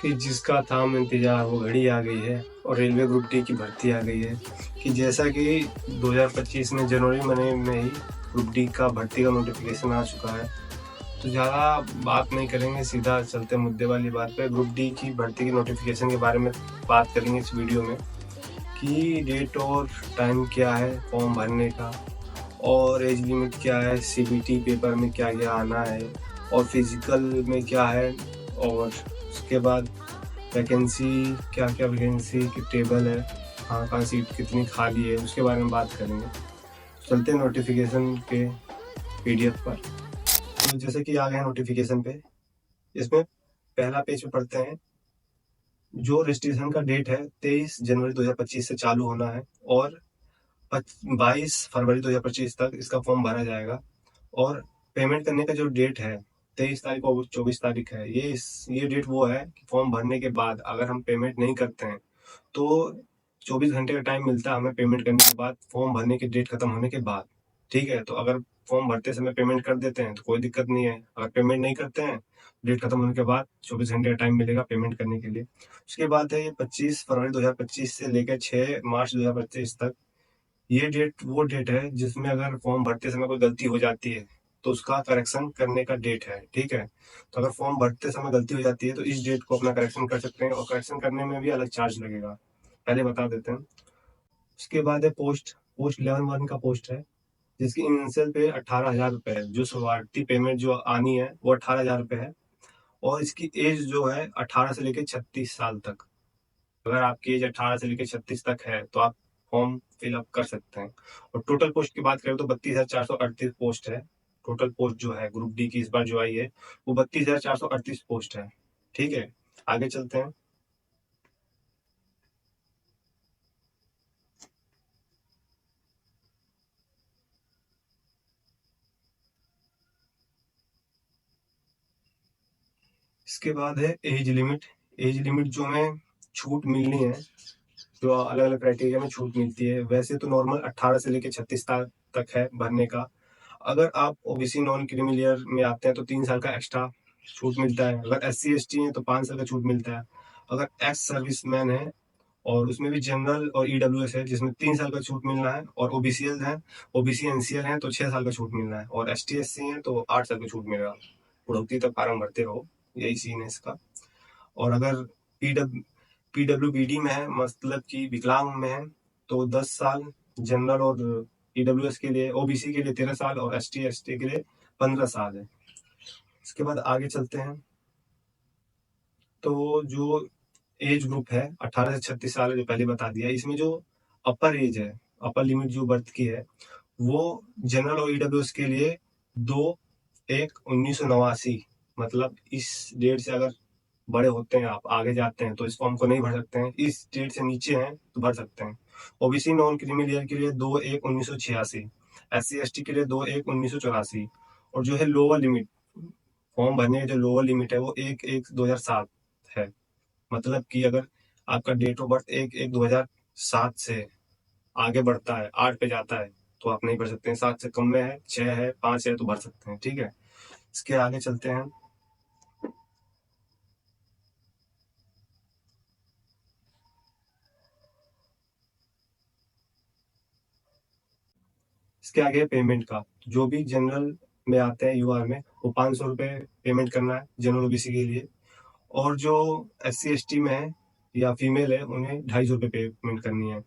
कि जिसका थाम इंतजार वो घड़ी आ गई है और रेलवे ग्रुप डी की भर्ती आ गई है। कि जैसा कि 2025 में जनवरी महीने में ही ग्रुप डी का भर्ती का नोटिफिकेशन आ चुका है, तो ज़्यादा बात नहीं करेंगे, सीधा चलते मुद्दे वाली बात पे। ग्रुप डी की भर्ती के नोटिफिकेशन के बारे में बात करेंगे इस वीडियो में कि डेट और टाइम क्या है फॉर्म भरने का, और एज लिमिट क्या है, सीबीटी पेपर में क्या क्या आना है, और फिजिकल में क्या है, और उसके बाद वैकेंसी क्या क्या, वैकेंसी की टेबल है, कहाँ सीट कितनी खाली है, उसके बारे में बात करेंगे। चलते हैं नोटिफिकेशन के पीडीएफ पर। तो जैसे कि आ गए नोटिफिकेशन पे, इसमें पहला पेज पे पढ़ते हैं। जो रजिस्ट्रेशन का डेट है 23 जनवरी 2025 से चालू होना है और 22 फरवरी 2025 तक इसका फॉर्म भरा जाएगा। और पेमेंट करने का जो डेट है 23 तारीख और 24 तारीख है, ये डेट वो है कि फॉर्म भरने के बाद अगर हम पेमेंट नहीं करते हैं तो 24 घंटे का टाइम मिलता है हमें पेमेंट करने के बाद, फॉर्म भरने की डेट खत्म होने के बाद। ठीक है, तो अगर फॉर्म भरते समय पेमेंट कर देते हैं तो कोई दिक्कत नहीं है। अगर पेमेंट नहीं करते हैं, डेट खत्म होने के बाद 24 घंटे का टाइम मिलेगा पेमेंट करने के लिए। उसके बाद है ये 25 फरवरी 2025 से लेकर 6 मार्च 2025 तक। ये डेट वो डेट है जिसमें अगर फॉर्म भरते समय कोई गलती हो जाती है तो उसका करेक्शन करने का डेट है। ठीक है, तो अगर फॉर्म भरते समय गलती हो जाती है तो इस डेट को अपना करेक्शन कर सकते हैं, और करेक्शन करने में भी अलग चार्ज लगेगा, पहले बता देते हैं। उसके बाद है पोस्ट पोस्ट 11 का पोस्ट है, जिसकी इनिशियल पे 18,000 रुपए है। जो शुरुआती पेमेंट जो आनी है वो 18,000 रुपए है, और इसकी एज जो है 18 से लेकर 36 साल तक। अगर आपकी एज 18 से लेकर 36 तक है तो आप फॉर्म फिलअप कर सकते हैं। और टोटल पोस्ट की बात करें तो 32,438 पोस्ट है। टोटल पोस्ट जो है ग्रुप डी की इस बार जो आई है वो 32,438 पोस्ट है। ठीक है, आगे चलते हैं। इसके बाद है एज लिमिट। एज लिमिट जो हमें छूट मिलनी है, जो अलग अलग क्राइटेरिया में छूट मिलती है, वैसे तो नॉर्मल 18 से लेकर 36 साल तक है भरने का। अगर आप ओबीसी नॉन क्रीमी लेयर में आते हैं तो 3 साल का एक्स्ट्रा छूट मिलता है। अगर SC ST है तो 5 साल का छूट मिलता है। अगर एक्स सर्विसमैन है और उसमें भी जनरल और EWS है जिसमें 3 साल का छूट मिलना है, और OBCL है, OBC NCL है तो 6 साल का छूट मिलना है, और ST SC है तो 8 साल का छूट मिलेगा। बढ़ोतरी तक फार्म भरते रहो, यही सीन है इसका। और अगर PWBD में है, मतलब कि विकलांग में है, तो 10 साल। जनरल और EWS के लिए, OBC के लिए 13 साल, और ST ST के लिए 15 साल है। इसके बाद आगे चलते हैं। तो जो एज ग्रुप है 18 से 36 साल है, जो पहले बता दिया। इसमें जो अपर एज है, अपर लिमिट जो बर्थ की है, वो जनरल और EWS के लिए 2/1/1989, मतलब इस डेट से अगर बड़े होते हैं, आप आगे जाते हैं तो इस फॉर्म को नहीं भर सकते हैं। इस डेट से नीचे हैं तो भर सकते हैं। OBC नॉन क्रीमी लेयर के लिए 2/1/1986, SC ST के लिए 2/1/1984, और जो है लोअर लिमिट फॉर्म भरने की जो लोअर लिमिट है वो 1/1/2007 है। मतलब कि अगर आपका डेट ऑफ बर्थ 1/1/2007 से आगे बढ़ता है, 8 पे जाता है, तो आप नहीं भर सकते हैं। 7 से कम में है, 6 है, 5 है तो भर सकते हैं। ठीक है, इसके आगे चलते हैं। इसके आगे पेमेंट का, जो भी जनरल में आते हैं UR में, वो 500 रुपये पेमेंट करना है जनरल OBC के लिए। और जो SC ST में है या फीमेल है उन्हें 250 रुपये पेमेंट करनी है।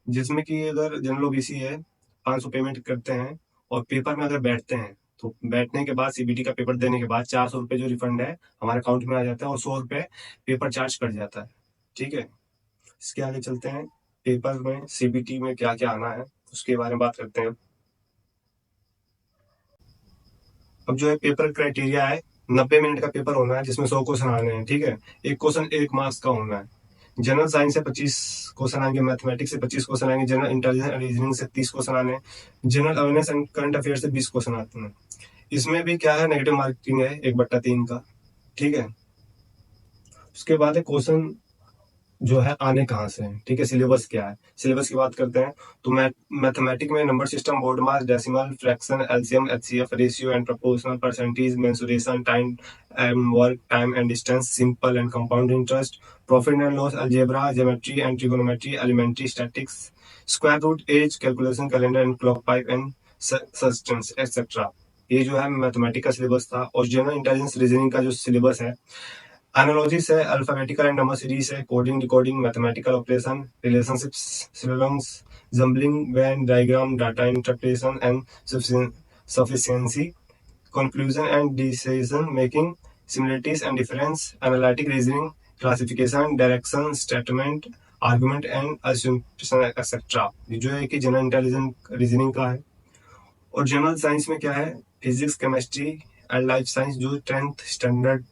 जिसमें कि अगर जनरल OBC है 500 पेमेंट करते हैं, और पेपर में अगर बैठते हैं तो बैठने के बाद CBT का पेपर देने के बाद 400 रुपये जो रिफंड है हमारे अकाउंट में आ जाता है, और 100 रुपये पेपर चार्ज कट जाता है। ठीक है, इसके आगे चलते हैं। पेपर में CBT में क्या क्या आना है उसके बारे में बात करते हैं। अब जो है पेपर क्राइटेरिया है, 90 मिनट का पेपर होना है जिसमें 100 क्वेश्चन आने हैं। ठीक है, एक क्वेश्चन 1 मार्क्स का होना है। जनरल साइंस से 25 क्वेश्चन आएंगे, मैथमेटिक्स से 25 क्वेश्चन आएंगे, जनरल इंटेलिजेंस एंड रीजनिंग से 30 क्वेश्चन आने हैं, general awareness and current affair से 20 क्वेश्चन आते हैं। इसमें भी क्या है, नेगेटिव मार्किंग है 1/3 का। ठीक है, उसके बाद है क्वेश्चन जो है आने कहाँ से हैं, ठीक है। सिलेबस क्या है, सिलेबस की बात करते हैं तो मैथमेटिक में number system, BODMAS, decimal, fraction, LCM, HCF, ratio and proportional, percentage, mensuration, time and work, time and distance, simple and compound interest, profit and loss, algebra, geometry and trigonometry, elementary statics, square root, age calculation, calendar and clock pipe and cisterns etcetera. ये जो है mathematic का syllabus था। और general intelligence reasoning का जो syllabus है, analogies है, अल्फाबेटिकल एंड नंबर सीरीज है, coding, decoding, mathematical operation, relationships, synonyms, jumbling, Venn diagram, data interpretation and sufficiency, conclusion and decision making, similarities and difference, analytic reasoning, classification, direction, statement, argument and assumption etcetera. ये जो है कि general intelligence reasoning का है। और general science में क्या है, physics, chemistry and life science, जो 10th स्टैंडर्ड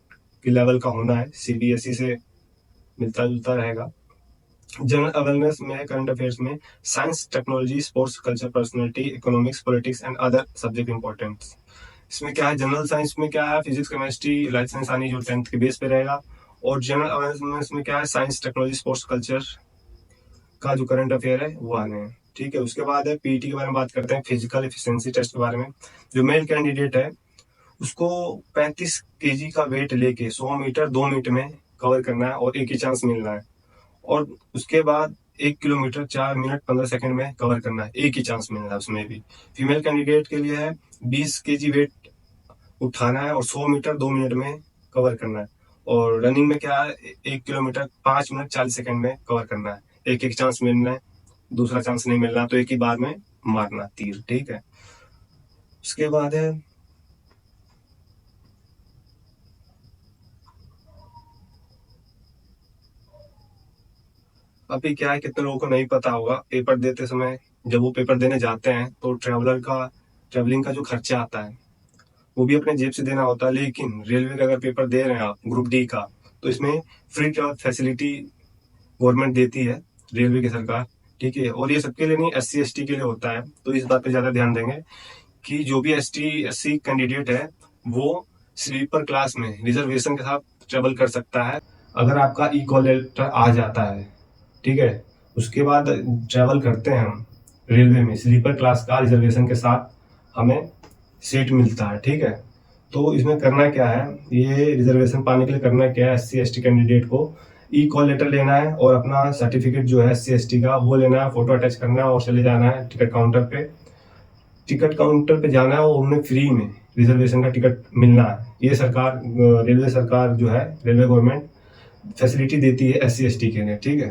की लेवल का होना है, सीबीएसई से मिलता जुलता रहेगा। जनरल अवेयरनेस में, करंट अफेयर्स में science, technology, sports, culture, personality, economics, politics and other subject important. इसमें क्या है, जनरल साइंस में क्या है, फिजिक्स, केमिस्ट्री, लाइफ साइंस आनी जो 10th के बेस पे रहेगा। और जनरल अवेयरनेस में क्या है, साइंस, टेक्नोलॉजी, स्पोर्ट्स, कल्चर का जो करंट अफेयर है वो आने हैं, ठीक है। उसके बाद है पीटी के बारे में बात करते हैं, फिजिकल एफिशिएंसी टेस्ट के बारे में। जो मेल कैंडिडेट है उसको 35 केजी का वेट लेके 100 मीटर 2 मिनट में कवर करना है और एक ही चांस मिलना है। और उसके बाद 1 किलोमीटर 4 मिनट 15 सेकंड में कवर करना है, एक ही चांस मिलना है उसमें भी। फीमेल कैंडिडेट के लिए है 20 केजी वेट उठाना है और 100 मीटर 2 मिनट में कवर करना है। और रनिंग में क्या है, 1 किलोमीटर 5 मिनट 40 सेकंड में कवर करना है, एक एक चांस मिलना है, दूसरा चांस नहीं मिलना तो एक ही बार में मारना तीर, ठीक है। उसके बाद है अभी क्या है, कितने लोगों को नहीं पता होगा, पेपर देते समय जब वो पेपर देने जाते हैं तो ट्रेवलिंग का जो खर्चा आता है वो भी अपने जेब से देना होता है। लेकिन रेलवे का अगर पेपर दे रहे हैं आप ग्रुप डी का, तो इसमें फ्री ट्रैवल फैसिलिटी गवर्नमेंट देती है, रेलवे की सरकार, ठीक है। और ये सबके लिए नहीं, SC ST के लिए होता है। तो इस बात पे ज्यादा ध्यान देंगे कि जो भी SC कैंडिडेट है वो स्लीपर क्लास में रिजर्वेशन के साथ ट्रेवल कर सकता है अगर आपका ई कॉल लेटर आ जाता है, ठीक है। उसके बाद ट्रेवल करते हैं हम रेलवे में, स्लीपर क्लास का रिजर्वेशन के साथ हमें सीट मिलता है, ठीक है। तो इसमें करना क्या है, ये रिजर्वेशन पाने के लिए करना क्या है, SC ST कैंडिडेट को ई कॉल लेटर लेना है और अपना सर्टिफिकेट जो है SC ST का वो लेना है, फोटो अटैच करना है और चले जाना है टिकट काउंटर पे। टिकट काउंटर पे जाना है और उन्हें फ्री में रिजर्वेशन का टिकट मिलना है। ये सरकार, रेलवे सरकार जो है, रेलवे गवर्नमेंट फैसिलिटी देती है SC ST के लिए, ठीक है।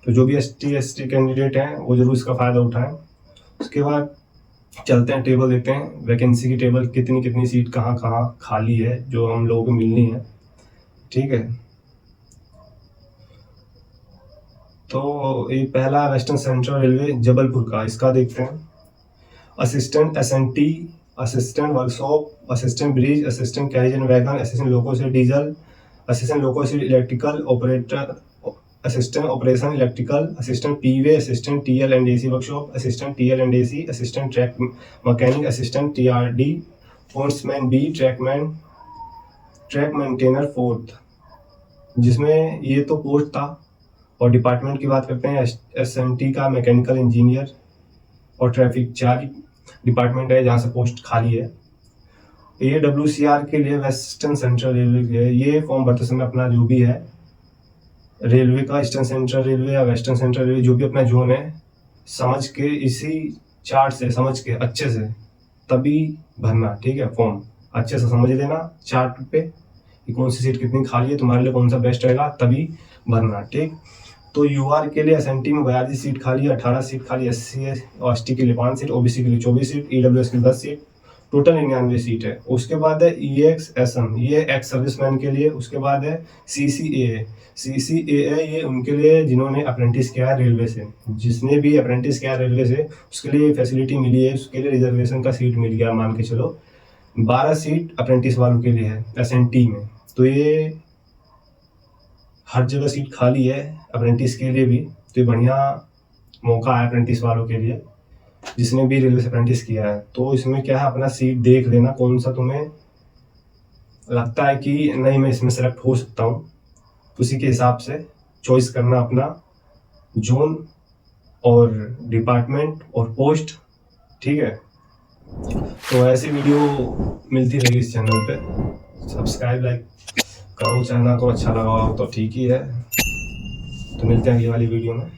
तो जो भी ST ST कैंडिडेट हैं वो जरूर इसका फायदा उठाएं। उसके बाद चलते हैं, टेबल देखते हैं, वैकेंसी की टेबल, कितनी कितनी सीट कहाँ कहाँ खाली है जो हम लोगों को मिलनी है, ठीक है। तो ये पहला वेस्टर्न सेंट्रल रेलवे जबलपुर का, इसका देखते हैं। Assistant SNT, assistant workshop, assistant bridge, assistant carriage and wagon, assistant loco shed diesel, assistant loco shed electrical operator, assistant operation electrical, assistant P way, assistant TL and AC workshop, assistant TL and AC, assistant track mechanic, assistant TRD, foreman B, track maintainer 4th, जिसमें ये तो post था। और department की बात करते हैं, SNT का मैकेनिकल इंजीनियर और ट्रैफिक 4 डिपार्टमेंट है जहाँ से पोस्ट खाली है। ये WCR के लिए, वेस्टर्न सेंट्रल रेलवे के लिए, ये फॉर्म भरते समय अपना जो भी है रेलवे का, ईस्टर्न सेंट्रल रेलवे या वेस्टर्न सेंट्रल रेलवे जो भी अपना जोन है, समझ के इसी चार्ट से समझ के अच्छे से तभी भरना, ठीक है। फॉर्म अच्छे से समझ लेना चार्ट पे कि कौन सी सीट कितनी खाली है, तुम्हारे लिए कौन सा बेस्ट रहेगा, तभी भरना, ठीक। तो UR के लिए SNT में 42 सीट खाली है, 18 सीट खाली, SC और ST के लिए 5 सीट, OBC के लिए 24 सीट, EWS के लिए 10 सीट, टोटल 99 सीट है। उसके बाद है EXSM, ये एक्स सर्विसमैन के लिए। उसके बाद है CCAA, ये उनके लिए जिन्होंने अप्रेंटिस किया है रेलवे से, जिसने भी अप्रेंटिस किया है रेलवे से उसके लिए फैसिलिटी मिली है, उसके लिए रिजर्वेशन का सीट मिल गया, मान के चलो 12 सीट अप्रेंटिस वालों के लिए है SNT में। तो ये हर जगह सीट खाली है अप्रेंटिस के लिए भी, तो ये बढ़िया मौका है अप्रेंटिस वालों के लिए जिसने भी रेलवे से अप्रेंटिस किया है। तो इसमें क्या है, अपना सीट देख लेना कौन सा तुम्हें लगता है कि नहीं मैं इसमें सेलेक्ट हो सकता हूँ, उसी के हिसाब से चॉइस करना अपना जोन और डिपार्टमेंट और पोस्ट, ठीक है। तो ऐसी वीडियो मिलती रहेगी इस चैनल पे। सब्सक्राइब लाइक करो, चैनल को अच्छा लगा हो तो ठीक ही है। तो मिलते हैं अगली वाली वीडियो में।